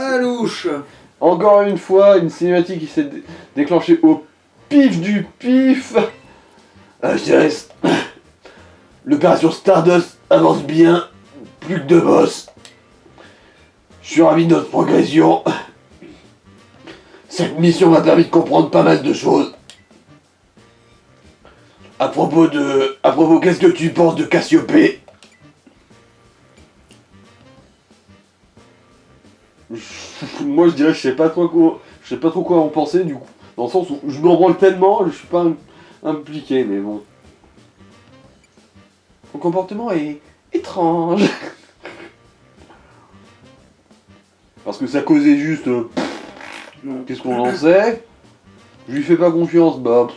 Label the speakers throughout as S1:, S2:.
S1: Ah, louche.
S2: Encore une fois, une cinématique qui s'est déclenchée au pif du pif. HS. L'opération Stardust avance bien. Plus que 2 boss. Je suis ravi de notre progression. Cette mission m'a permis de comprendre pas mal de choses. À propos, qu'est-ce que tu penses de Cassiopée? Moi je dirais je sais pas trop quoi en penser du coup. Dans le sens où je m'en branle tellement, je suis pas impliqué, mais bon. Son comportement est étrange. Parce que ça causait juste... qu'est-ce qu'on en sait? Je lui fais pas confiance, bah...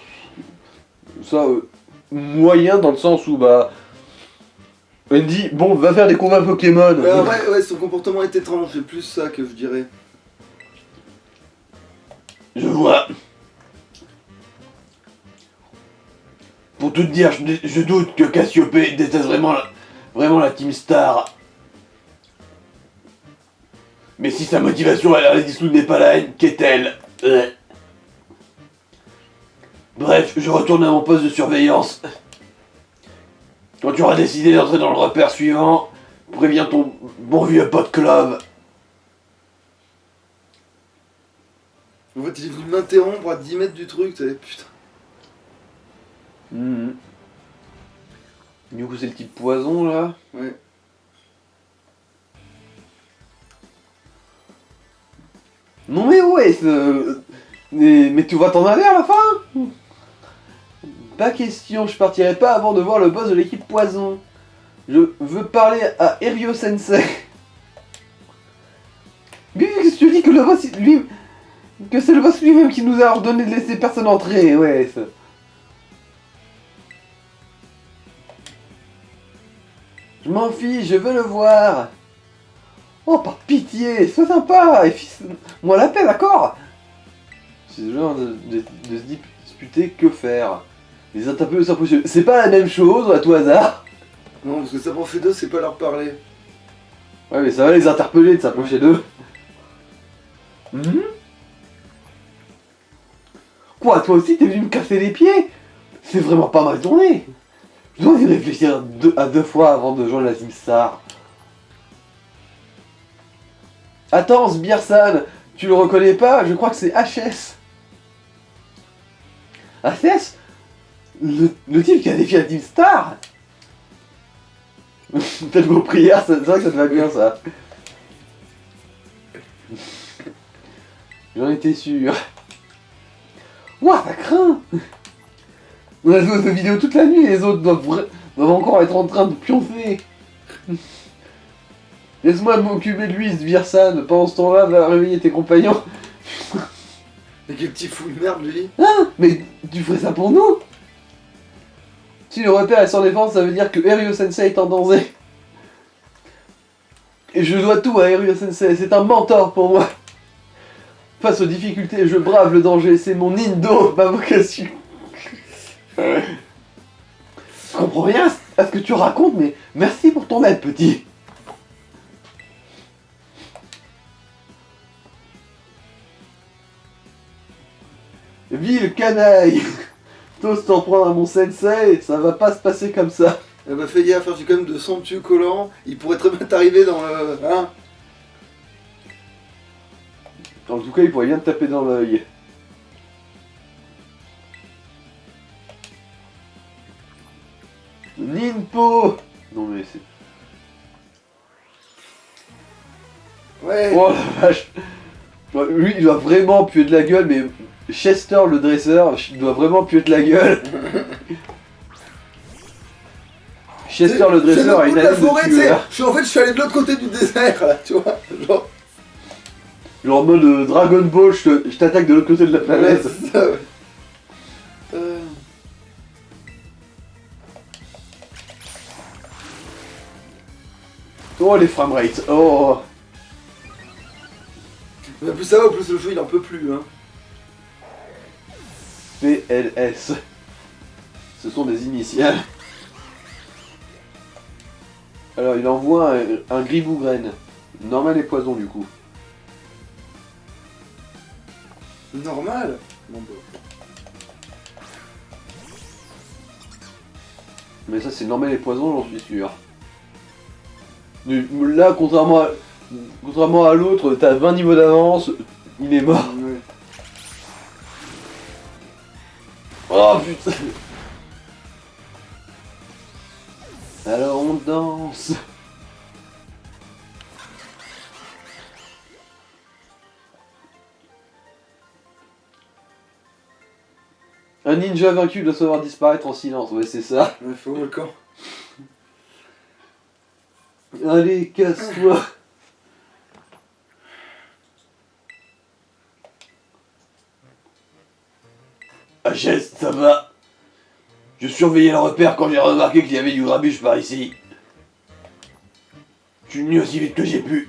S2: ça, moyen dans le sens où, bah... Elle me dit, bon, va faire des combats Pokémon.
S1: Ouais, son comportement est étrange, c'est plus ça que je dirais.
S2: Je vois. Pour tout te dire, je doute que Cassiopée déteste vraiment la Team Star. Mais si sa motivation à la dissoudre n'est pas la haine, qu'est-elle? Bref, je retourne à mon poste de surveillance. Quand tu auras décidé d'entrer dans le repère suivant, préviens ton bon vieux pote Clove.
S1: En fait, il est venu m'interrompre à 10 mètres du truc, tu sais, putain.
S2: Du coup, c'est le type poison là.
S1: Ouais.
S2: Non mais ouais, mais tu vas t'en aller à la fin? Pas question, je partirai pas avant de voir le boss de l'équipe poison. Je veux parler à Erio Sensei. Mais qu'est-ce que tu dis que le boss lui... que c'est le boss lui-même qui nous a ordonné de laisser personne entrer, ouais. Je m'en fiche, je veux le voir. Oh, par pitié, sois sympa et fisse-moi la paix, d'accord? C'est le genre de se disputer que faire. Les interpeller s'approcher. C'est pas la même chose, à tout hasard.
S1: Non, parce que s'approcher d'eux, c'est pas leur parler.
S2: Ouais, mais ça va les interpeller de s'approcher d'eux. Quoi, toi aussi t'es venu me casser les pieds? C'est vraiment pas mal tourné. Je dois y réfléchir à deux fois avant de joindre la Team Star. Attends, Sbirsan, tu le reconnais pas? Je crois que c'est HS. HS? Le type qui a défié la Team Star? Faites vos prières, c'est vrai que ça te va bien ça. J'en étais sûr. Ouah, ça craint! On a joué à cette vidéo toute la nuit et les autres doivent encore être en train de pioncer. Laisse-moi m'occuper de lui, Sbirsan. Pendant ce temps-là, va réveiller tes compagnons.
S1: Mais quel petit fou de merde, lui!
S2: Hein? Mais tu ferais ça pour nous? Si le repère est sans défense, ça veut dire que Erio Sensei est en danger. Et je dois tout à Erio Sensei, c'est un mentor pour moi. Face aux difficultés, je brave le danger, c'est mon Nindo, ma vocation. Je comprends rien à ce que tu racontes, mais merci pour ton aide, petit. Ville canaille. T'oses t'en prendre à mon sensei, ça va pas se passer comme ça.
S1: Eh bah fais gaffe, j'ai quand même de somptueux collants, il pourrait très bien t'arriver dans le... Hein?
S2: En tout cas, il pourrait bien te taper dans l'œil. Ninpo. Non mais c'est...
S1: Ouais.
S2: Oh la vache. Lui, il doit vraiment puer de la gueule, mais Chester, le dresseur, il doit vraiment puer de la gueule. Chester, le dresseur, a une haleine de tueur.
S1: Je suis allé de l'autre côté du désert, là, tu vois.
S2: Genre en mode Dragon Ball, je t'attaque de l'autre côté de la planète.
S1: Ouais, c'est ça, ouais.
S2: Oh les framerates, oh.
S1: Mais plus ça va, plus le jeu il en peut plus, hein.
S2: PLS. Ce sont des initiales. Alors il envoie un gribougraine. Normal et poison du coup.
S1: Normal. Bon, bah.
S2: Mais ça, c'est normal les poisons, j'en suis sûr. Là, contrairement à l'autre, t'as 20 niveaux d'avance, il est mort.
S1: Ouais.
S2: Oh putain. Alors on danse. Un ninja vaincu doit se voir disparaître en silence, ouais c'est ça.
S1: Ouais, faux volcan.
S2: Allez, casse-toi. Achète, ça va. Je surveillais le repère quand j'ai remarqué qu'il y avait du grabuge par ici. Je suis venu aussi vite que j'ai pu.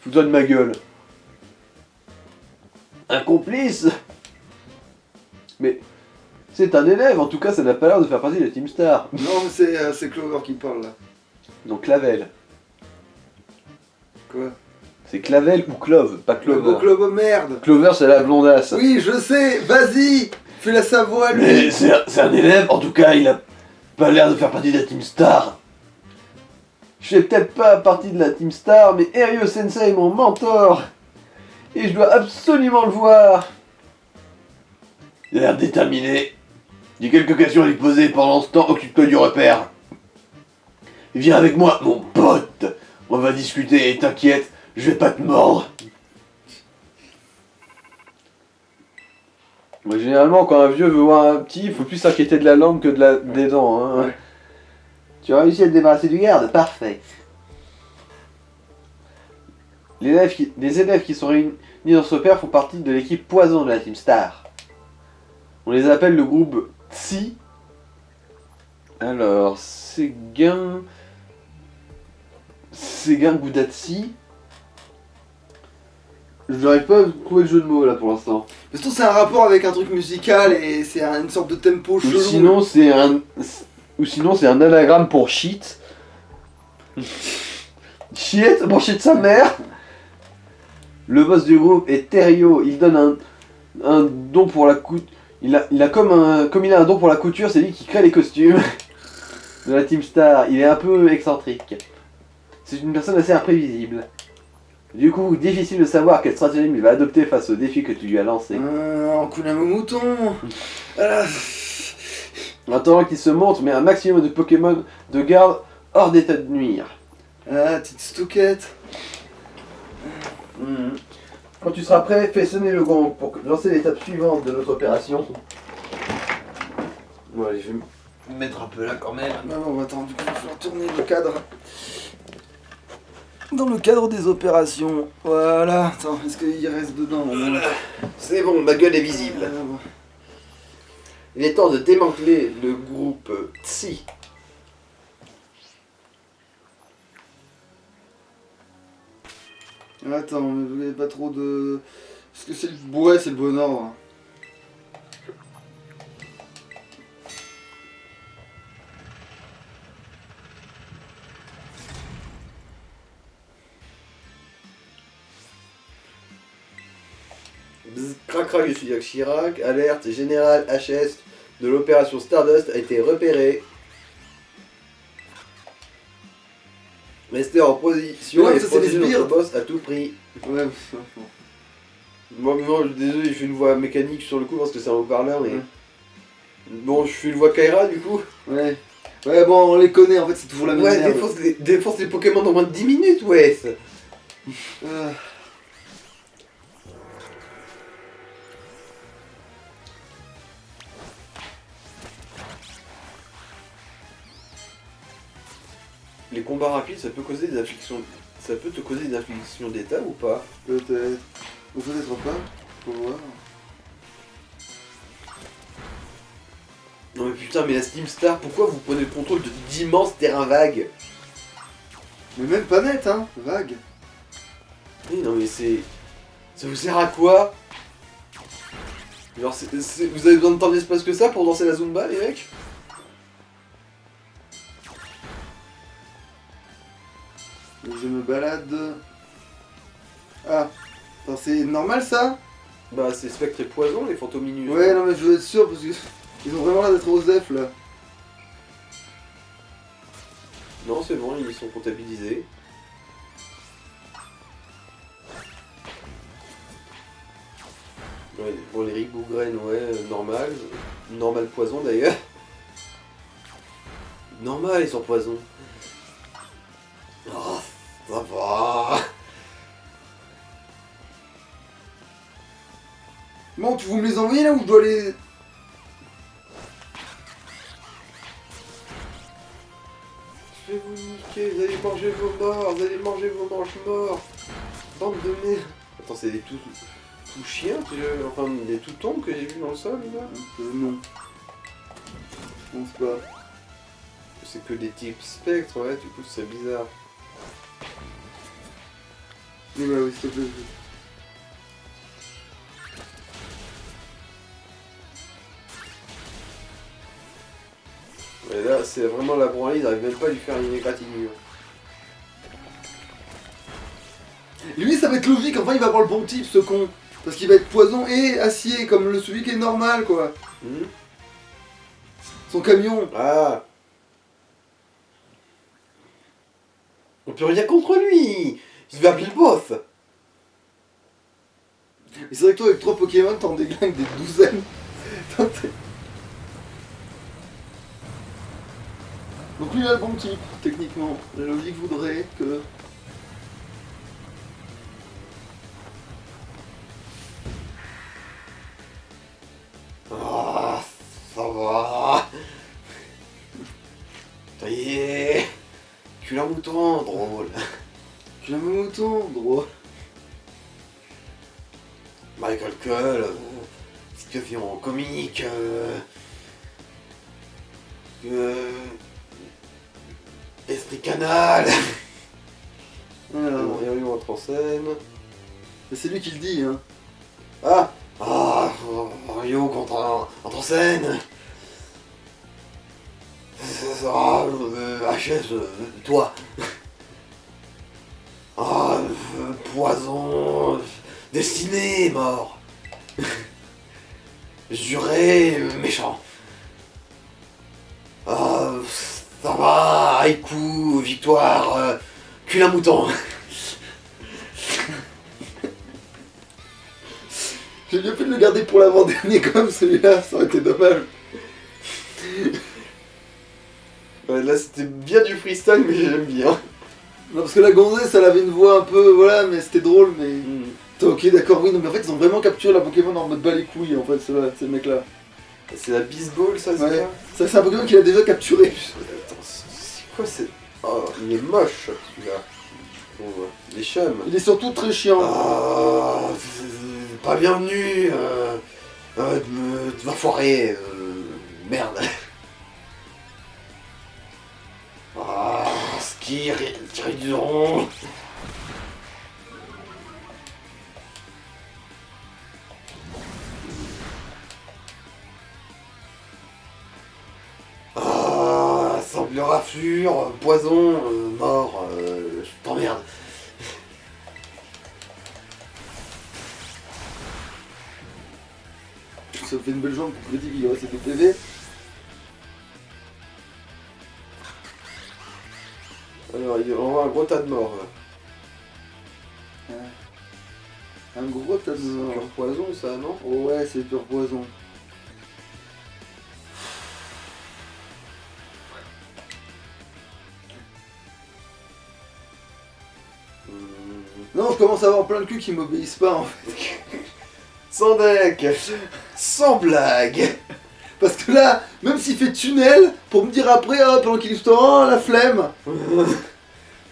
S2: Fous-toi de ma gueule. Un complice? Mais c'est un élève, en tout cas ça n'a pas l'air de faire partie de la Team Star.
S1: Non, mais c'est Clover qui parle là.
S2: Donc Clavel.
S1: Quoi?
S2: C'est Clavel ou Clove, pas Clover.
S1: Oh, Clover, merde.
S2: Clover c'est la blondasse.
S1: Oui, je sais, vas-y. Fais-la sa voix, lui.
S2: Mais c'est un élève, en tout cas il a pas l'air de faire partie de la Team Star. Je fais peut-être pas partie de la Team Star, mais Ryo Sensei est mon mentor. Et je dois absolument le voir. Il a l'air déterminé. J'ai quelques questions à lui poser, pendant ce temps, occupe-toi du repère. Viens avec moi, mon pote. On va discuter, et t'inquiète, je vais pas te mordre. Moi, généralement, quand un vieux veut voir un petit, il faut plus s'inquiéter de la langue que des dents. Hein.
S1: Ouais.
S2: Tu as réussi à te débarrasser du garde? Parfait. Les élèves qui sont réunis dans ce repère font partie de l'équipe Poison de la Team Star. On les appelle le groupe Tsi. Alors, Seguin Goudatsi. Je n'arrive pas à trouver le jeu de mots là pour l'instant.
S1: Mais surtout, c'est un rapport avec un truc musical et c'est une sorte de tempo chelou.
S2: Ou sinon c'est un anagramme pour shit. Shit, pour shit sa mère. Le boss du groupe est Terio. Il donne un don pour la couture. Comme il a un don pour la couture, c'est lui qui crée les costumes de la Team Star. Il est un peu excentrique. C'est une personne assez imprévisible. Du coup, difficile de savoir quelle stratégie il va adopter face au défi que tu lui as lancé.
S1: En coule un mouton. Voilà.
S2: En attendant qu'il se montre, mais un maximum de Pokémon de garde hors d'état de nuire.
S1: Ah, petite stouquette.
S2: Quand tu seras prêt, fais sonner le gong pour lancer l'étape suivante de notre opération. Bon allez, je vais me mettre un peu là quand même.
S1: Non, attends, du coup, il va falloir tourner le cadre. Dans le cadre des opérations. Voilà. Attends, est-ce qu'il reste dedans?
S2: Voilà. C'est bon, ma gueule est visible.
S1: Bon.
S2: Il est temps de démanteler le groupe Tsi.
S1: Attends, mais vous n'avez pas trop de... Est-ce que c'est le... Ouais, c'est le bon ordre.
S2: Bzz, crac crac, je suis Jacques Chirac. Alerte, général HS de l'opération Stardust a été repéré. Restez en position
S1: Ouais,
S2: et
S1: ça, c'est les
S2: protéger notre
S1: sbires.
S2: boss à tout prix.
S1: Ouais,
S2: Moi, non, désolé, je fais une voix mécanique sur le coup parce que c'est un haut-parleur, mais...
S1: Ouais.
S2: Bon, je fais une voix Kaira du coup.
S1: ouais. Ouais, bon, on les connaît, en fait, c'est toujours la même
S2: Ouais,
S1: merde.
S2: défonce les Pokémon dans moins de 10 minutes, ouais.
S1: Euh,
S2: Les combats rapides, ça peut causer des afflictions... Ça peut te causer des afflictions d'état ou pas?
S1: Peut-être. Ou peut-être pas. Faut voir.
S2: Non mais putain, mais la Steam Star, pourquoi vous prenez le contrôle d'immenses terrains vagues?
S1: Mais même pas net, hein. Vague.
S2: Oui, non mais c'est... Ça vous sert à quoi? Genre, vous avez besoin de tant d'espace que ça pour danser la Zumba, les mecs?
S1: Je me balade. Ah. Attends, c'est normal, ça?
S2: Bah c'est spectre et poison, les fantôminus.
S1: Ouais, non mais je veux être sûr parce que ils ont vraiment l'air d'être aux F là.
S2: Non, c'est bon, ils sont comptabilisés. Ouais, bon, les ribougrennes, ouais, normal. Normal poison d'ailleurs. Normal, ils sont poison. Oh, ça va.
S1: Bon, tu veux me les envoyer là ou je dois les...
S2: Je vais vous niquer, vous allez manger vos morts, vous allez manger vos manches morts. Bande de merde. Attends, c'est des tout chiens, enfin des tout tombes que j'ai vus dans le sol là.
S1: Non. Je pense pas.
S2: C'est que des types spectres, ouais, du coup c'est bizarre.
S1: Mais bah oui, s'il te plaît.
S2: Et là, c'est vraiment la branlée, ils arrivent même pas à lui faire une égratignure.
S1: Lui, ça va être logique, enfin il va avoir le bon type ce con. Parce qu'il va être poison et acier, comme celui qui est normal quoi. Son camion.
S2: Ah. On peut rien contre lui. Il va appeler le boss.
S1: Et c'est vrai que toi avec 3 Pokémon t'en déglingues des douzaines. Donc lui il a le bon type, techniquement. La logique voudrait que...
S2: Ah, ça va. Ça y est. Cul à mouton, drôle.
S1: Tu l'as même autant, drôle.
S2: Michael Cull, situation comique. Esprit canal.
S1: Alors,
S2: Et on lui rentre en scène.
S1: mais c'est lui qui le dit, hein.
S2: Ah. Ah, Rio contre en scène. Ah, HS, toi. Ah, poison, destiné, mort. Juré, méchant. Ah, ça va, haïku, victoire, cul à mouton.
S1: J'ai bien fait de le garder pour l'avant-dernier comme celui-là, ça aurait été dommage.
S2: Ouais, là c'était bien du freestyle, mais j'aime bien.
S1: Non, parce que la gonzesse, elle avait une voix un peu, voilà, mais c'était drôle, mais... Ok, d'accord, oui, non, mais en fait, ils ont vraiment capturé la Pokémon en mode bas les couilles, en fait, c'est le mec-là.
S2: C'est la Bisball, ça, c'est
S1: Ouais.
S2: ça?
S1: Ça, c'est un Pokémon qu'il a déjà capturé.
S2: Attends, c'est quoi, c'est... Oh, il est moche, celui-là. Bon, ouais. Il est chum.
S1: Il est surtout très chiant.
S2: Ah, pas bienvenu, tu vas foirer, merde. Ah, ski, réduction. Ah, semble raflure, poison, mort, je t'emmerde.
S1: Ça me fait une belle jambe pour critique, il reste des PV.
S2: Alors, on voit un gros tas de morts. Là.
S1: Un gros tas de
S2: C'est
S1: morts.
S2: pur poison, ça, non?
S1: Oh ouais, c'est pur poison. Non, je commence à avoir plein de culs qui m'obéissent pas en fait.
S2: Sans deck. Sans blague.
S1: Parce que là, même s'il fait tunnel, pour me dire après, oh, pendant qu'il est oh la flemme.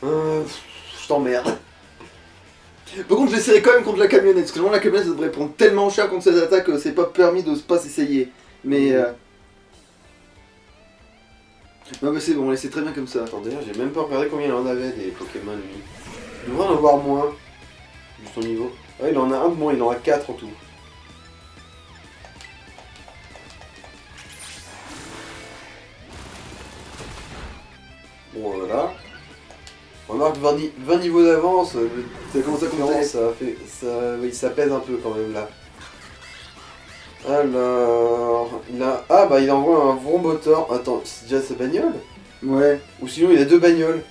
S2: Je t'emmerde.
S1: Par contre, j'essaierai quand même contre la camionnette, parce que vraiment la camionnette ça devrait prendre tellement cher contre ses attaques que c'est pas permis de pas s'essayer. Mais non mais c'est bon, c'est très bien comme ça.
S2: Attends, d'ailleurs, j'ai même pas regardé combien il en avait des Pokémon, lui. Il devrait en avoir moins. Vu son niveau. Ah, il en a un de moins, il en a 4 en tout. Bon, voilà. Remarque 20 niveaux d'avance,
S1: Ça commence à compter.
S2: ça fait. Ça, oui, ça pèse un peu quand même là. Alors... Ah bah il envoie un Vrombotor. Attends, c'est déjà sa bagnole?
S1: Ouais.
S2: Ou sinon il a deux bagnoles.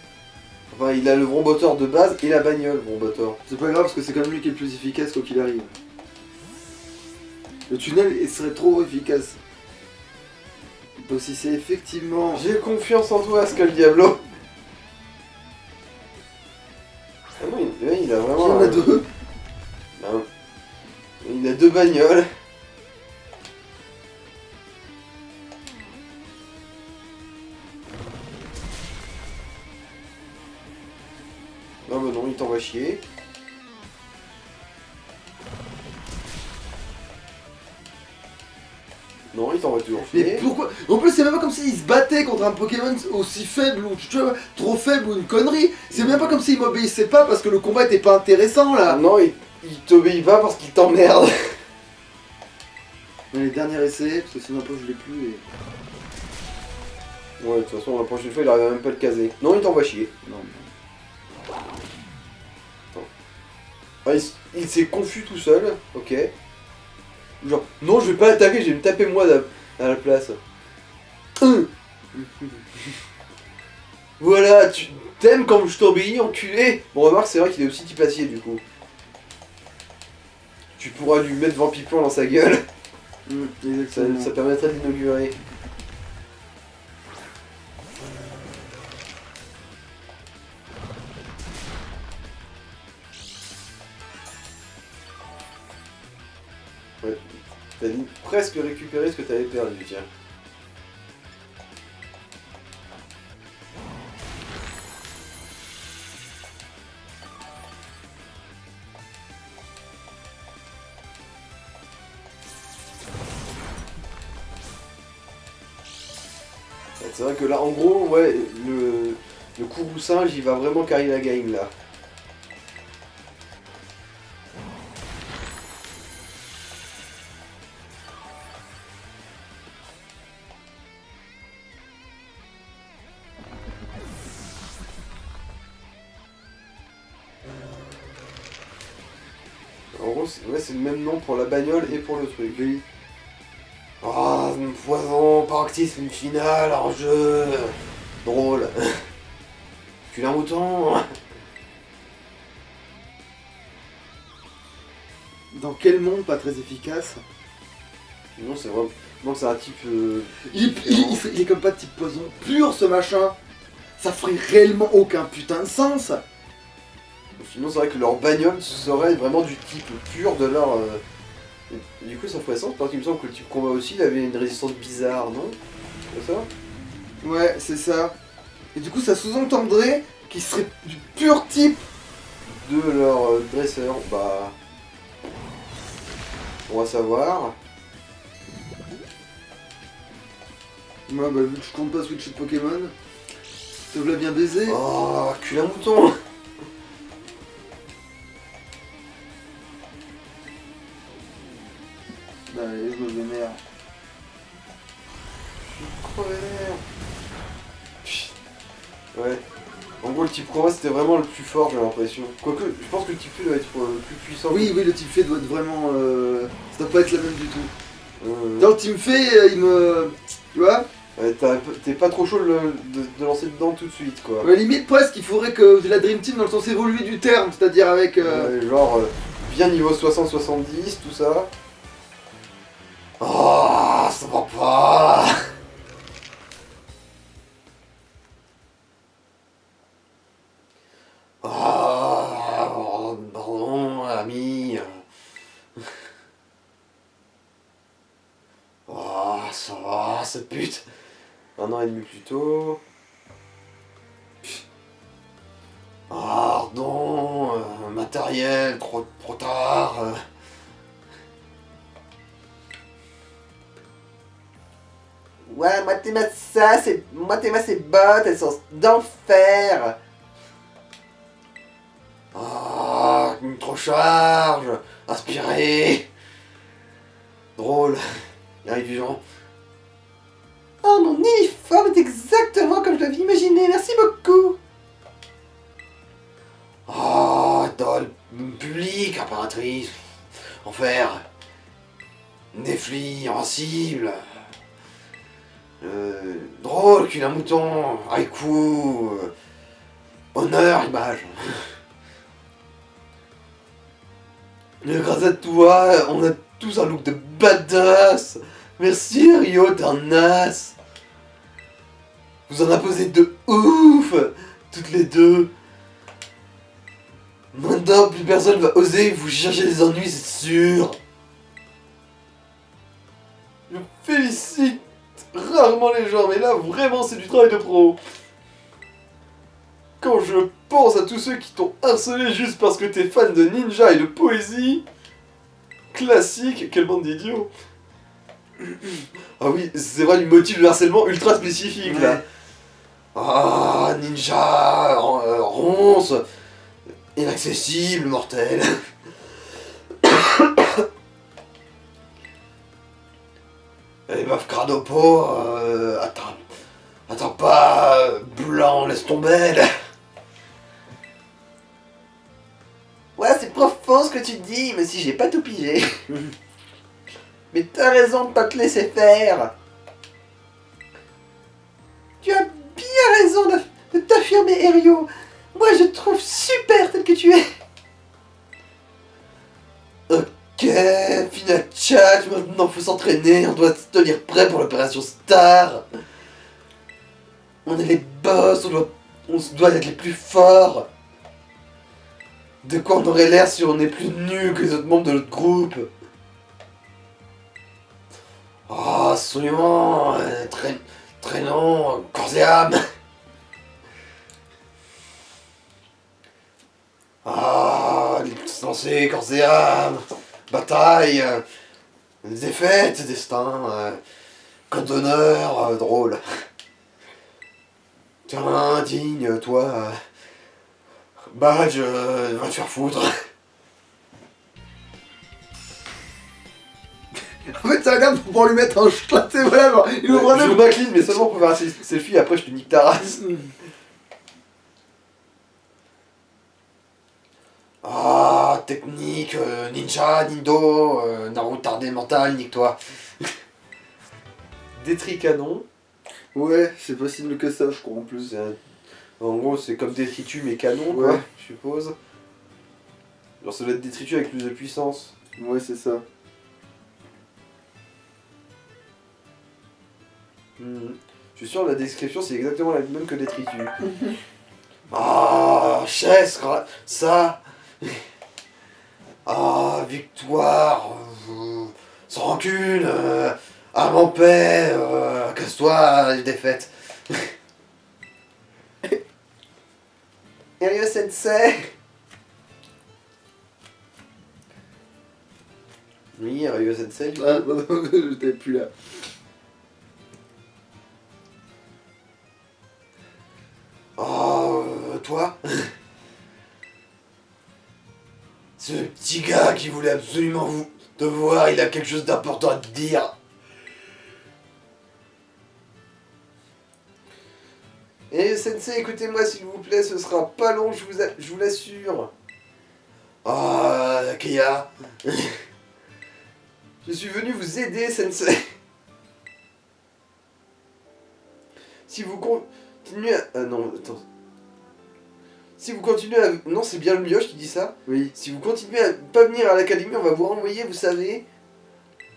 S2: Enfin, il a le Vrombotor de base et la bagnole Vrombotor.
S1: C'est pas grave parce que c'est quand même lui qui est le plus efficace quoi qu'il arrive. Le tunnel il serait trop efficace. Donc si c'est effectivement...
S2: J'ai confiance en toi, Skull Diablo. Ah non, il a vraiment...
S1: Il y en a deux.
S2: Non. Il a deux bagnoles. Non bah non, il t'envoie chier. Non, il t'envoie toujours chier.
S1: Mais pourquoi? En plus, c'est même pas comme s'il se battait contre un Pokémon aussi faible ou tu vois, trop faible ou une connerie. C'est même pas comme s'il m'obéissait pas parce que le combat était pas intéressant là.
S2: Non, il t'obéit pas parce qu'il t'emmerde.
S1: Dans les derniers essais, parce que sinon après je l'ai plus. Et...
S2: Ouais, de toute façon, la prochaine fois, il arrive même pas à le caser. Non, il t'envoie chier.
S1: Non.
S2: Ah, il s'est confus tout seul, ok. Genre, non, je vais pas l'attaquer, je vais me taper moi à la place. Voilà, tu t'aimes quand je t'obéis, enculé. Bon, remarque, c'est vrai qu'il est aussi type acier du coup. Tu pourras lui mettre Vampiplan dans sa gueule. Ça permettrait de l'inaugurer. Ouais, t'as presque récupéré ce que t'avais perdu, tiens. C'est vrai que là, en gros, ouais, le Kourou singe, il va vraiment carry la game là. En gros, c'est le même nom pour la bagnole et pour le truc.
S1: Oui.
S2: Ah, poison, paroxysme final en jeu. Drôle. Tu l'as un mouton.
S1: Dans quel monde pas très efficace?
S2: Non, c'est vraiment. Non, c'est un type.
S1: Il est comme pas de type poison pur ce machin. Ça ferait réellement aucun putain de sens.
S2: Sinon, c'est vrai que leur bagnole serait vraiment du type pur de leur. Du coup, ça ferait sens parce qu'il me semble que le type combat aussi, il avait une résistance bizarre, non? C'est ça?
S1: Ouais, c'est ça. Et du coup, ça sous-entendrait qu'il serait du pur type.
S2: De leur dresseur, bah. On va savoir.
S1: Moi, bah, vu que je compte pas switcher de Pokémon, te voilà bien baisé.
S2: Oh, cul à mouton!
S1: Allez, je me vénère.
S2: Ouais. En gros, le type combat c'était vraiment le plus fort, j'ai l'impression. Quoique, je pense que le type feu doit être plus puissant.
S1: Oui, oui, le type fait doit être vraiment. Ça doit pas être la même du tout.
S2: Euh,
S1: Dans le team fait, il me. Tu vois?
S2: Ouais, t'es pas trop chaud de lancer dedans tout de suite, quoi.
S1: Ouais, limite, presque, il faudrait que j'ai la Dream Team dans le sens évolué du terme, c'est-à-dire avec.
S2: Ouais, genre, bien niveau 60-70, tout ça. Oh, ça va pas! Oh, pardon, ami. Oh, ça va, ce pute. Un an et demi plus tôt. Pardon, matériel, trop tard. Ouais, moi t'es ces bottes, elles sont d'enfer. Ah, trop charge. Inspiré. Drôle. Il arrive du genre. Oh, mon uniforme est exactement comme je l'avais imaginé, merci beaucoup. Oh, idole publique, impératrice. Enfer. Nefli, invincible. Drôle qu'il a un mouton. Haïku. Honneur, image. Grâce à toi, on a tous un look de badass. Merci Rio, t'es un as. Vous en imposez de ouf, toutes les deux. Maintenant, plus personne va oser vous chercher des ennuis, c'est sûr. Je félicite rarement les gens, mais là, vraiment, c'est du travail de pro. Quand je pense à tous ceux qui t'ont harcelé juste parce que t'es fan de ninja et de poésie, classique, quelle bande d'idiots. Ah oui, c'est vrai, du motif de harcèlement ultra spécifique, là. Ah, ninja, ronce, inaccessible, mortel. Les meufs crado-peau, attends pas, blanc, laisse tomber. Ouais, c'est profond ce que tu dis, mais si j'ai pas tout pigé. Mais t'as raison de pas te laisser faire. Tu as bien raison de t'affirmer, Erio. Moi, je te trouve super tel que tu es. Ok, final chat, maintenant faut s'entraîner, on doit se tenir prêt pour l'opération Star. On est les boss, on doit être les plus forts. De quoi on aurait l'air si on est plus nul que les autres membres de notre groupe? Oh, absolument, très long, corps et âme. Ah, les lancers, corps et âme, bataille, défaites, destin, code d'honneur, drôle. Tiens, digne, toi, badge, va te faire foutre.
S1: En fait, ça regarde pour pouvoir lui mettre un shot, c'est vrai, genre, il ouvre un
S2: Je
S1: œil.
S2: m'incline, mais seulement pour faire un selfie, après je te nique ta race. Ah, technique, ninja, nindo, Naruto tardé mental, nique-toi. Détri canon,
S1: Ouais, c'est possible que ça, je crois, en plus.
S2: en gros c'est comme détritus mais canon quoi,
S1: Ouais.
S2: je suppose. Genre ça doit être détritus avec plus de puissance.
S1: Ouais, c'est ça.
S2: Je suis sûr la description c'est exactement la même que détritus. Ah, chaise, ça. Ah, victoire, sans rancune, âme en paix, casse-toi, défaite. Ryo Sensei. Oui, Ryo Sensei du coup.
S1: Ah, je t'avais plus là.
S2: Oh, toi. Ce petit gars qui voulait absolument te voir, il a quelque chose d'important à te dire. Eh Sensei, écoutez-moi s'il vous plaît, ce sera pas long, je vous l'assure. Ah, Keia. Je suis venu vous aider, Sensei. Si vous continuez à... non, attends. Si vous continuez à... Non, c'est bien le mioche qui dit ça.
S1: Oui.
S2: Si vous continuez à pas venir à l'académie, on va vous renvoyer, vous savez.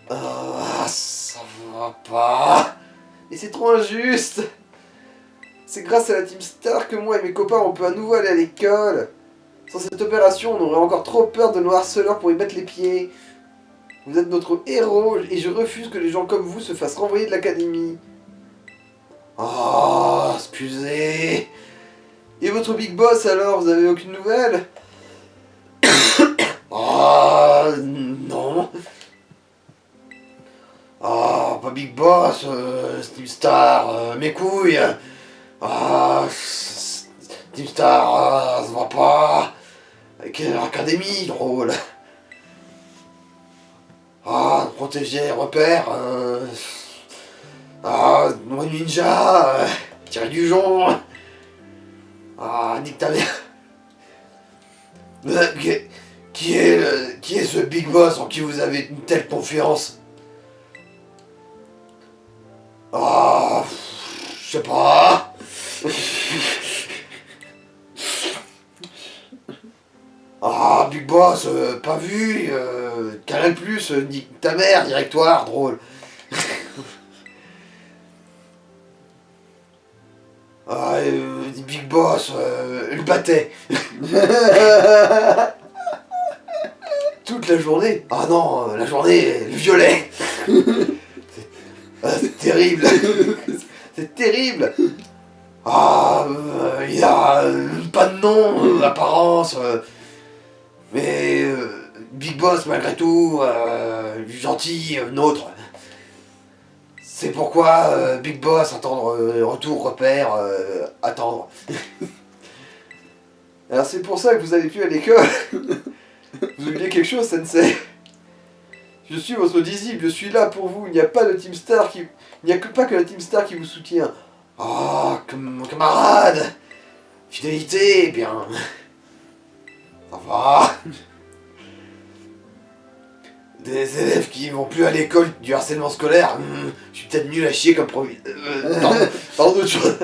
S2: Ah, ça va pas. Et c'est trop injuste. C'est grâce à la Team Star que moi et mes copains on peut à nouveau aller à l'école. Sans cette opération, on aurait encore trop peur de nos harceleurs pour y mettre les pieds. Vous êtes notre héros et je refuse que les gens comme vous se fassent renvoyer de l'académie. Ah, excusez. Et votre big boss alors, vous avez aucune nouvelle? Ah, non. Ah, pas big boss, Team Star, mes couilles. Ah, Team Star, ça se voit pas. Quelle académie, drôle. Ah, protéger, repère. Ah, moi ninja, tirer du jonc. Ah, nique ta mère. Qui est ce big boss en qui vous avez une telle confiance?
S1: Ah, je sais pas. Ah, Big Boss, pas vu. Canal Plus, nique ta mère, directoire, drôle. Ah, Big Boss, le battait. Toute la journée. Ah non, la journée, le violet. C'est terrible. C'est terrible. Ah, il a pas de nom, apparence. Mais Big Boss, malgré tout, gentil, nôtre. C'est pourquoi Big Boss, attendre retour, repère, attendre. Alors c'est pour ça que vous avez pu à l'école. Vous oubliez quelque chose, Sensei? Je suis votre disciple, je suis là pour vous. Il n'y a pas de Team Star qui... Il n'y a pas que la Team Star qui vous soutient. Ah, comme camarade. Fidélité, eh bien... Ça va. Des élèves qui vont plus à l'école du harcèlement scolaire. Je suis peut-être nul à chier comme pardon d'autre chose.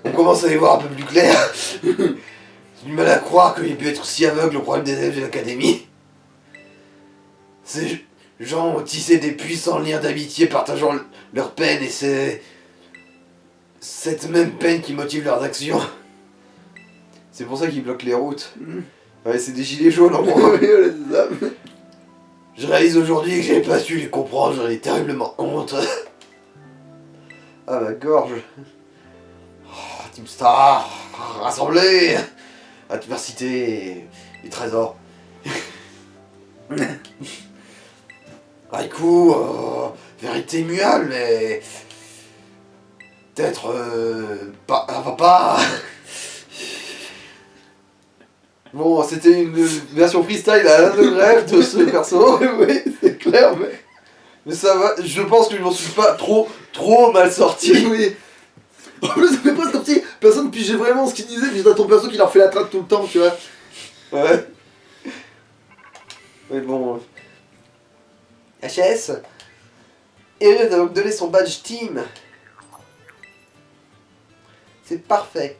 S1: On commence à y voir un peu plus clair. J'ai du mal à croire qu'il ait pu être si aveugle au problème des élèves de l'académie. Ces gens ont tissé des puissants liens d'amitié partageant leur peine et c'est cette même peine qui motive leurs actions. C'est pour ça qu'ils bloquent les routes. Ouais, c'est des gilets jaunes en gros. Je réalise aujourd'hui que j'avais pas su les comprendre, j'en ai terriblement honte. Ah ma gorge. Oh, Team Star, rassemblés, adversité et trésors. Raikou, vérité immuable, mais... Peut-être... pas... Papa... Bon, c'était une version freestyle à l'un de rêve de ce perso.
S2: Oui, c'est clair,
S1: mais ça va, je pense que je m'en suis pas trop mal sorti.
S2: Oui. En plus, ça fait pas sorti. Personne pigeait vraiment ce qu'il disait, puis t'as ton perso qui leur fait la traque tout le temps, tu vois.
S1: Ouais. Mais bon... HS Heureux d'avoir donné son badge team. C'est parfait.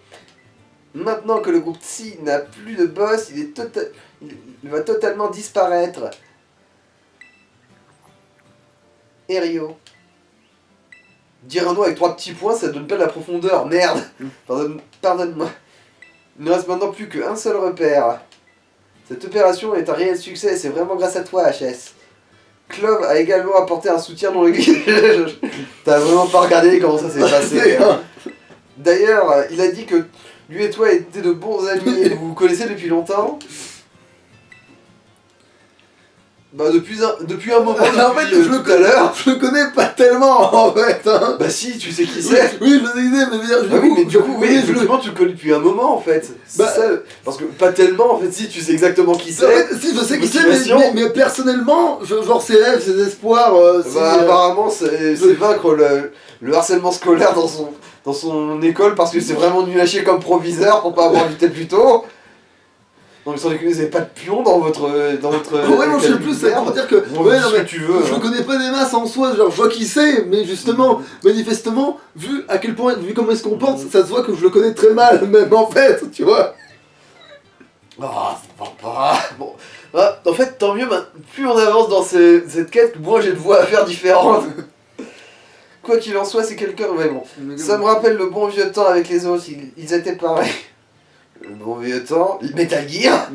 S1: Maintenant que le groupe Tsi n'a plus de boss, il va totalement disparaître. Et Rio. Dire un nom avec 3 petits points, ça donne pas de la profondeur. Merde. Pardonne-moi. Il ne reste maintenant plus qu'un seul repère. Cette opération est un réel succès, c'est vraiment grâce à toi, HS. Clove a également apporté un soutien dans le guide. T'as vraiment pas regardé comment ça s'est passé. Hein. D'ailleurs, il a dit que lui et toi étaient de bons amis. Vous vous connaissez depuis longtemps? Bah depuis un moment.
S2: En fait, je le connais pas tellement en fait. Hein.
S1: Bah si, tu sais qui c'est.
S2: Oui, je sais qui c'est, mais
S1: du coup, oui, effectivement, tu le connais depuis un moment en fait. Bah, ça, parce que pas tellement en fait, si tu sais exactement qui c'est.
S2: En fait, si je sais qui c'est, mais personnellement, genre ses rêves, ses espoirs.
S1: Apparemment, c'est vaincre le harcèlement scolaire dans son école parce que c'est vraiment nul à chier comme proviseur pour pas avoir du tête plus tôt. Non mais sans déconner, vous avez pas de pion dans votre
S2: ouais, non, je sais plus, c'est pour dire que...
S1: Bon,
S2: ouais, non, mais
S1: tu veux,
S2: je le connais pas des masses en soi, genre je vois qui c'est, mais justement, manifestement, vu à quel point, vu comment il se comporte, ça se voit que je le connais très mal, même en fait, tu vois.
S1: Ah, c'est pas... Bon, ah, en fait, tant mieux, plus on avance dans cette quête, moins j'ai de voies à faire différentes. Quoi qu'il en soit, c'est quelqu'un... Mais bon, ça me rappelle le bon vieux temps avec les autres, ils étaient pareils. Le bon vieux temps, Metal Gear.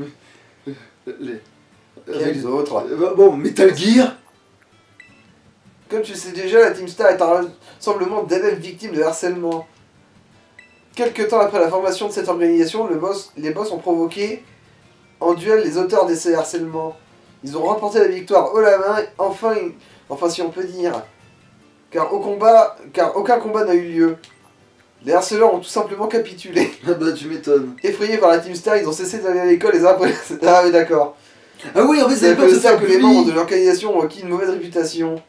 S1: Quels autres?
S2: Bon, Metal Gear.
S1: Comme tu sais déjà, la Team Star est un rassemblement d'élèves victimes de harcèlement. Quelque temps après la formation de cette organisation, les boss ont provoqué en duel les auteurs de ces harcèlements. Ils ont remporté la victoire haut la main, enfin si on peut dire. Car aucun combat n'a eu lieu. Les harceleurs ont tout simplement capitulé.
S2: Ah bah tu m'étonnes.
S1: Effrayés par la Team Star, ils ont cessé d'aller à l'école les uns après... Ah oui d'accord.
S2: Ah oui, en fait
S1: c'est comme ça que les membres de l'organisation ont acquis une mauvaise réputation.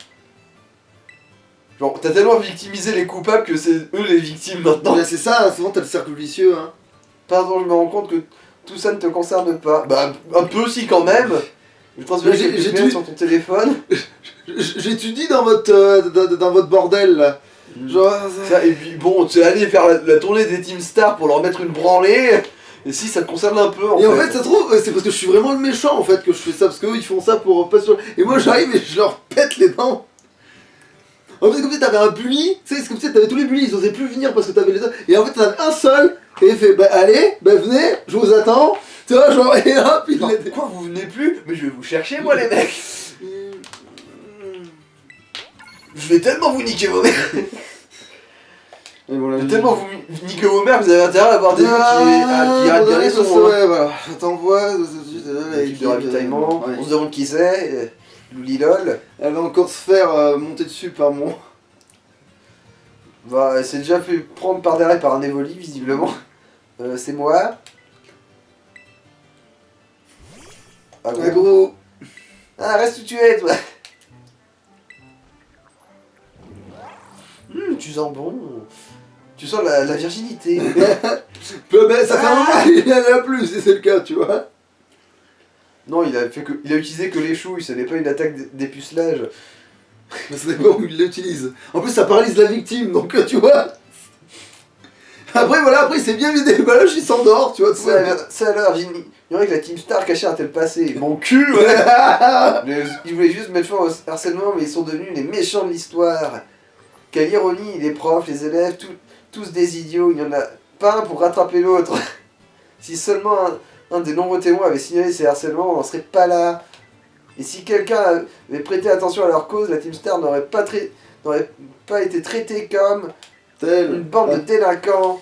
S1: Genre, t'as tellement victimisé les coupables que c'est eux les victimes maintenant.
S2: Ouais, c'est ça, souvent t'as le cercle vicieux, hein.
S1: Pardon, je me rends compte que tout ça ne te concerne pas. Bah, un peu aussi quand même. Je pense que j'ai sur ton téléphone.
S2: J'étudie dans votre bordel là.
S3: Genre,
S1: Ça, et puis bon, tu es allé faire la tournée des Team Star pour leur mettre une branlée. Et si ça te concerne un peu en
S3: et
S1: fait.
S3: en fait, ça se trouve, c'est parce que je suis vraiment le méchant en fait que je fais ça, parce qu'eux ils font ça pour pas sur. Et moi j'arrive et je leur pète les dents. En fait, c'est comme si t'avais un bully, tu sais, c'est comme si t'avais tous les bullies, ils osaient plus venir parce que t'avais les autres. Et en fait, t'en avais un seul, et il fait, bah allez, bah venez, je vous attends. Tu vois, genre, et hop, il
S1: Non,
S3: les.
S1: quoi, vous venez plus? Mais je vais vous chercher, moi, les mecs. Je vais tellement vous niquer vos mères.
S3: Et bon, là,
S1: Je vais tellement vous niquer vos mères, vous avez intérêt à avoir des gens qui arrêtent bien les sons.
S3: Ouais, voilà, je t'envoie tout de suite.
S1: L'équipe de ravitaillement,
S3: Ouais.
S1: on se demande qui c'est. Loulilol.
S3: Elle va encore se faire monter dessus par mon.
S1: Bah, elle s'est déjà fait prendre par derrière par un Evoli, visiblement. C'est moi. Ah,
S3: Ouais, gros.
S1: Ah, reste où tu es, toi. Tu sens bon. Tu sens la virginité.
S3: Ben, ça fait un moment qu'il en a plus, si c'est le cas, tu vois.
S1: Non, il a utilisé que les chouilles, ce n'est pas une attaque d'épucelage.
S3: Mais ça dépend où il l'utilise. En plus, ça paralyse la victime, donc tu vois. Après, voilà, après, il s'est bien vidé le baloche, il s'endort, tu vois. tout ça.
S1: Ça alors, j'ignorais que la Team Star cachait un tel passé. Mon cul, ouais. Ils voulaient juste mettre fin au harcèlement, mais ils sont devenus les méchants de l'histoire. Quelle ironie, les profs, les élèves, tous des idiots, il n'y en a pas un pour rattraper l'autre. Si seulement un des nombreux témoins avait signalé ces harcèlements, on n'en serait pas là. Et si quelqu'un avait prêté attention à leur cause, la Team Star n'aurait pas été traitée comme une bande de délinquants.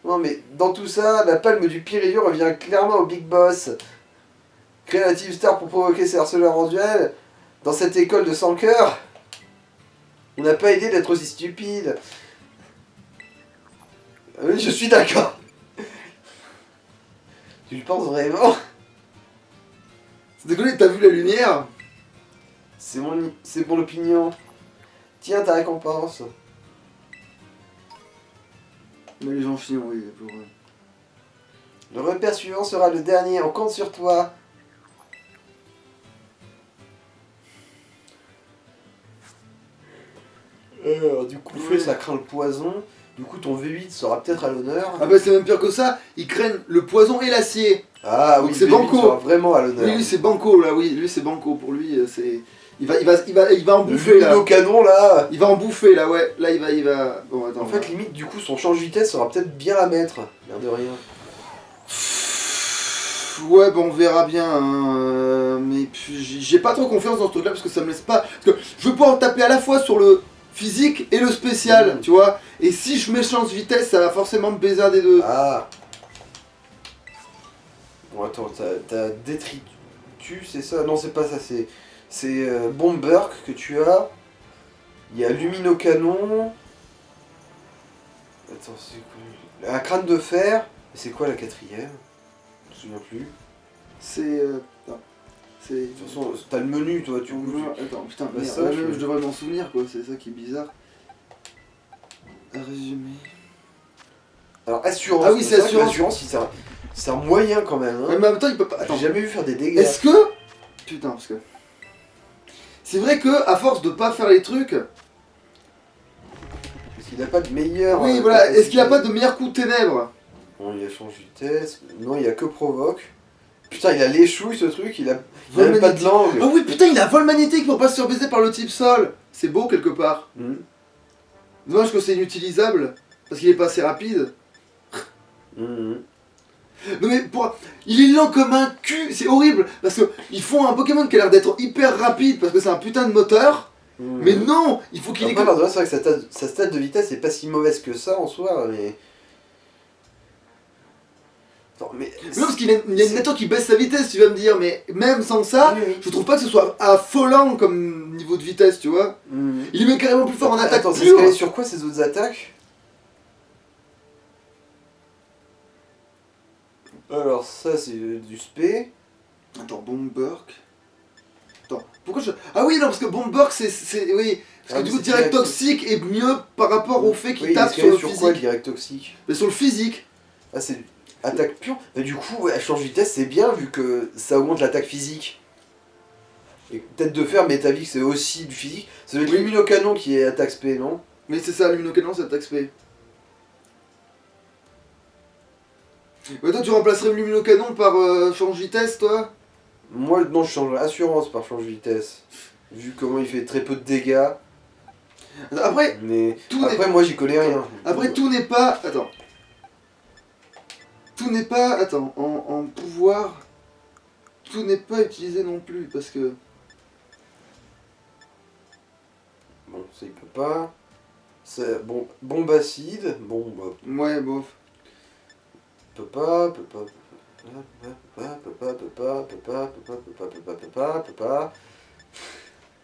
S1: Non mais dans tout ça, la palme du pire idiot revient clairement au Big Boss. Créer la Team Star pour provoquer ces harceleurs en duel, dans cette école de sans cœur, on n'a pas idée d'être aussi stupide. Oui, je suis d'accord. Tu le penses vraiment?
S3: C'est déconné, t'as vu la lumière?
S1: C'est mon opinion. Tiens ta récompense.
S3: Mais les gens finissent, oui, pour...
S1: Le repère suivant sera le dernier, on compte sur toi. Alors, du coup,
S3: Ouais.
S1: ça craint le poison. Du coup, ton V8 sera peut-être à l'honneur.
S3: Ah bah c'est même pire que ça, ils craignent le poison et l'acier.
S1: Ah oui,
S3: Donc c'est
S1: V8
S3: banco.
S1: sera vraiment à l'honneur.
S3: Oui, lui c'est banco là, oui, lui c'est banco, pour lui c'est... Il va en
S1: Le
S3: bouffer là.
S1: au canon là.
S3: Il va en bouffer là, ouais. Là il va... Bon attends.
S1: En fait, limite, du coup, son change de vitesse sera peut-être bien à mettre. L'air de rien.
S3: Ouais, bon, on verra bien. Hein, mais puis, j'ai pas trop confiance dans ce truc-là parce que ça me laisse pas. Parce que je veux pouvoir taper à la fois sur le physique et le spécial, tu vois. Et si je m'échange vitesse, ça va forcément me baiser un des deux.
S1: Ah. Bon, attends, t'as détritus, c'est ça? Non, c'est pas ça, c'est Bomberk que tu as. Il y a Luminocanon. Attends, c'est quoi? Un crâne de fer. Et c'est quoi la quatrième? Je me souviens plus.
S3: C'est. Non. C'est.
S1: De toute façon, t'as le menu, toi, tu
S3: Attends, putain,
S1: Bah,
S3: merde,
S1: ça,
S3: là,
S1: je-
S3: je devrais m'en souvenir, quoi. C'est ça qui est bizarre. Résumé.
S1: Alors, assurance.
S3: Ah oui, c'est
S1: vrai que
S3: assurance.
S1: l'assurance, c'est un moyen quand même.
S3: Mais
S1: Hein.
S3: en même temps, il peut pas. Attends.
S1: J'ai jamais vu faire des dégâts.
S3: Est-ce que. Putain, parce que. C'est vrai que, à force de pas faire les trucs.
S1: Parce qu'il n'a pas de meilleur.
S3: Oui, voilà. Est-ce qu'il a pas de meilleur coup de ténèbres?
S1: Bon, il a changé de vitesse. Non, il y a que provoque. Putain, il a les chouilles ce truc, il a même pas de langue.
S3: Ah oui, putain, il a vol magnétique pour pas se faire baiser par le type sol. C'est beau quelque part.
S1: Mhm.
S3: Dommage que c'est inutilisable, parce qu'il est pas assez rapide.
S1: Mhm.
S3: Non mais il est lent comme un cul, c'est horrible, parce que ils font un Pokémon qui a l'air d'être hyper rapide, parce que c'est un putain de moteur,
S1: Mhm.
S3: mais non, il faut qu'il ait...
S1: Après, pardon, c'est vrai que sa stat de vitesse est pas si mauvaise que ça en soi, mais... Attends, mais...
S3: Non, parce qu'il y a une nature qui baisse sa vitesse, tu vas me dire, mais même sans ça,
S1: Oui, oui.
S3: je trouve pas que ce soit affolant comme niveau de vitesse, tu vois.
S1: Mhm.
S3: Il est même carrément plus fort en attaque
S1: Attends, c'est
S3: pure.
S1: escalé sur quoi ces autres attaques? Alors ça c'est du spé.
S3: Attends, Bomberk. Attends, pourquoi je... Ah oui, non, parce que Bomberk, c'est... Oui, parce
S1: Ah,
S3: que du
S1: mais
S3: coup,
S1: c'est
S3: direct
S1: direct
S3: toxique est mieux par rapport au fait qu'il
S1: Oui,
S3: tape
S1: escalé
S3: sur le
S1: sur
S3: physique.
S1: quoi le direct toxique?
S3: Mais sur le physique.
S1: Ah c'est attaque pure. Mais du coup, ouais, elle change de vitesse, c'est bien vu que ça augmente l'attaque physique. Et tête de fer, Métavix, c'est aussi du physique. Ça doit être
S3: Oui.
S1: l'immunocanon qui est attaque spé, non?
S3: Mais c'est ça, l'immunocanon, c'est attaque spé. Ouais, toi, tu remplacerais l'immunocanon par change vitesse, toi?
S1: Moi, non, je change assurance par change vitesse. Vu comment il fait très peu de dégâts.
S3: Après,
S1: Mais
S3: Tout
S1: après, moi, j'y connais rien.
S3: après tout n'est pas... Attends. Tout n'est pas... Attends, en pouvoir... Tout n'est pas utilisé non plus, parce que...
S1: Bon, ça, il peut pas. Bon, bombe acide. Bon, bah,
S3: Ouais, bof.
S1: peut pas.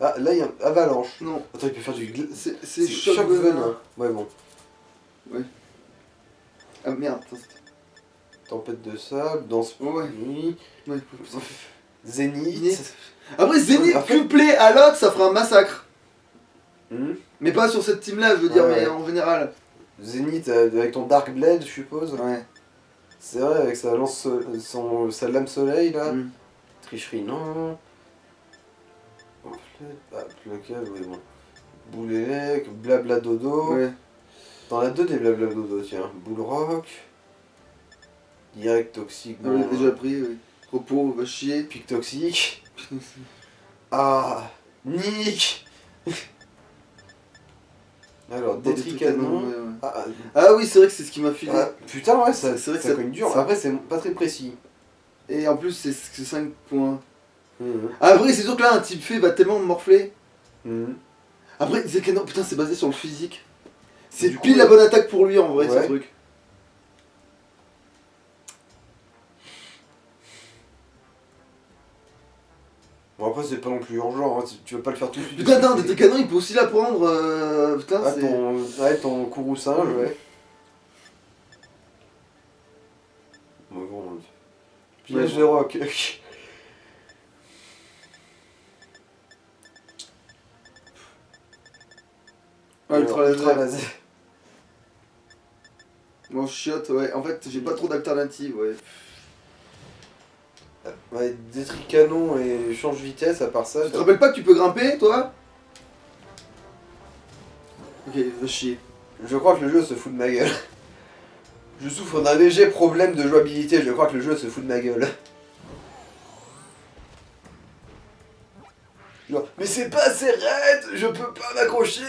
S1: Ah, là, il y a un avalanche.
S3: Non,
S1: Attends, il peut faire du...
S3: c'est choc venin.
S1: venin. Ouais, bon.
S3: Ah merde, attends,
S1: Tempête de sable, danse
S3: Ouais.
S1: nuit,
S3: ouais.
S1: zénith.
S3: Après, Zénith
S1: Après-
S3: couplé à l'autre, ça fera un massacre.
S1: Hmm.
S3: Mais pas sur cette team-là, je veux dire,
S1: Ouais,
S3: mais
S1: ouais.
S3: en général.
S1: Zénith avec ton Dark Blade, je suppose.
S3: Ouais.
S1: C'est vrai, avec sa lance, sa lame soleil là.
S3: Mm.
S1: Tricherie, non. Ah, lequel, oui, bon. Boule blabla dodo.
S3: Ouais.
S1: T'en as deux des blabla dodo, tiens. Boule rock. Direct toxique,
S3: On l'a
S1: bon.
S3: déjà pris, oui. Repos, va chier.
S1: Pic toxique. Ah, Nick. Alors, détricanon.
S3: Ouais, ouais.
S1: Ah,
S3: Ah oui, c'est vrai que c'est ce qui m'a filé.
S1: putain, ouais, ça,
S3: C'est vrai que
S1: ça
S3: ça-
S1: cogne dur.
S3: ça-
S1: Après, c'est pas très précis.
S3: Et en plus, c'est 5 points.
S1: Mhm.
S3: Après, c'est sûr que là, un type fait va tellement me morfler.
S1: Mhm.
S3: Après, c'est canon, putain, c'est basé sur le physique. C'est
S1: Du coup,
S3: pile la bonne attaque pour lui en vrai,
S1: ouais.
S3: ce truc.
S1: Bon, après, c'est pas non plus urgent, hein, tu vas pas le faire tout de suite.
S3: Putain, attends, des canons, il peut aussi la prendre. Putain,
S1: Ah,
S3: c'est.
S1: ton courroux singe, ouais. Bon, bon. Piège de rock.
S3: Ah, ultra laser.
S1: laser.
S3: Bon, chiotte, ouais. En fait, j'ai pas trop d'alternatives, ouais.
S1: Ouais, détricanon et change vitesse, à part ça.
S3: Tu te rappelles pas que tu peux grimper, toi? Ok, va chier.
S1: Je crois que le jeu se fout de ma gueule. Je souffre d'un léger problème de jouabilité, je crois que le jeu se fout de ma gueule. Genre, mais c'est pas assez raide, je peux pas m'accrocher.